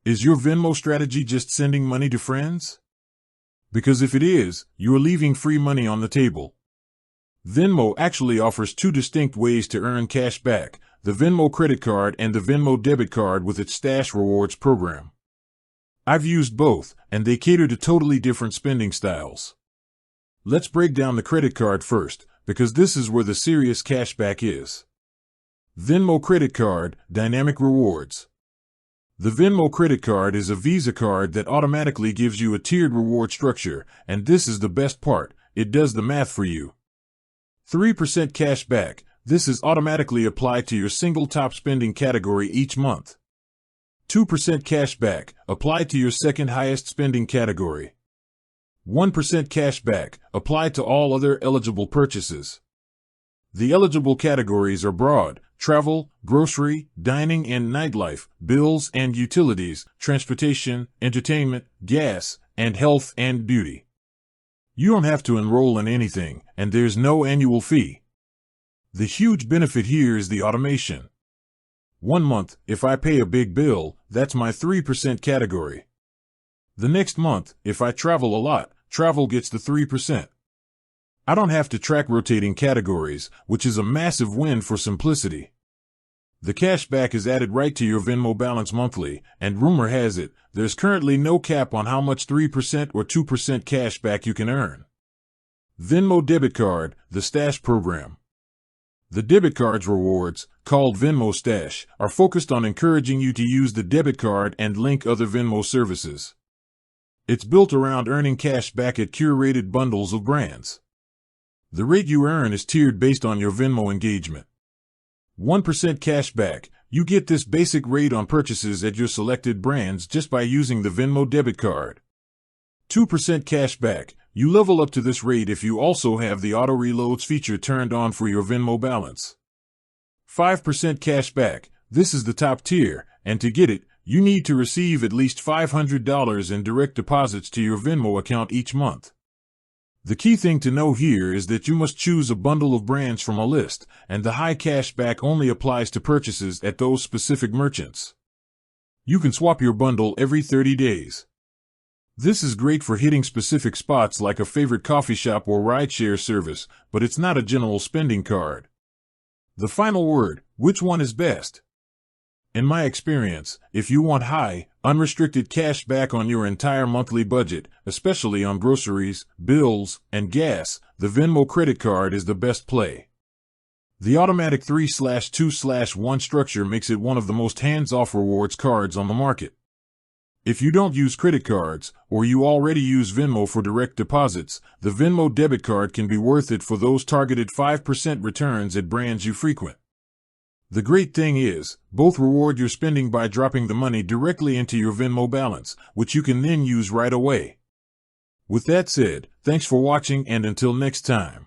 Is your Venmo strategy just sending money to friends? Because if it is, you are leaving free money on the table. Venmo actually offers two distinct ways to earn cash back: the Venmo credit card and the Venmo debit card with its Stash Rewards program. I've used both, and they cater to totally different spending styles. Let's break down the credit card first, because this is where the serious cashback is. Venmo credit card, dynamic rewards. The Venmo credit card is a Visa card that automatically gives you a tiered reward structure, and this is the best part: it does the math for you. 3% cash back. This is automatically applied to your single top spending category each month. 2% cash back, applied to your second highest spending category. 1% cash back, applied to all other eligible purchases. The eligible categories are broad: travel, grocery, dining and nightlife, bills and utilities, transportation, entertainment, gas, and health and beauty. You don't have to enroll in anything, and there's no annual fee. The huge benefit here is the automation. 1 month, if I pay a big bill, that's my 3% category. The next month, if I travel a lot, travel gets the 3%. I don't have to track rotating categories, which is a massive win for simplicity. The cashback is added right to your Venmo balance monthly, and rumor has it, there's currently no cap on how much 3% or 2% cashback you can earn. Venmo debit card, the Stash program. The debit card's rewards, called Venmo Stash, are focused on encouraging you to use the debit card and link other Venmo services. It's built around earning cash back at curated bundles of brands. The rate you earn is tiered based on your Venmo engagement. 1% cash back. You get this basic rate on purchases at your selected brands just by using the Venmo debit card. 2% cash back. You level up to this rate if you also have the auto reloads feature turned on for your Venmo balance. 5% cash back. This is the top tier, and to get it, you need to receive at least $500 in direct deposits to your Venmo account each month. The key thing to know here is that you must choose a bundle of brands from a list, and the high cash back only applies to purchases at those specific merchants. You can swap your bundle every 30 days. This is great for hitting specific spots like a favorite coffee shop or rideshare service, but it's not a general spending card. The final word: which one is best? In my experience, if you want high, unrestricted cash back on your entire monthly budget, especially on groceries, bills, and gas, the Venmo credit card is the best play. The automatic 3/2/1 structure makes it one of the most hands-off rewards cards on the market. If you don't use credit cards, or you already use Venmo for direct deposits, the Venmo debit card can be worth it for those targeted 5% returns at brands you frequent. The great thing is, both reward your spending by dropping the money directly into your Venmo balance, which you can then use right away. With that said, thanks for watching, and until next time.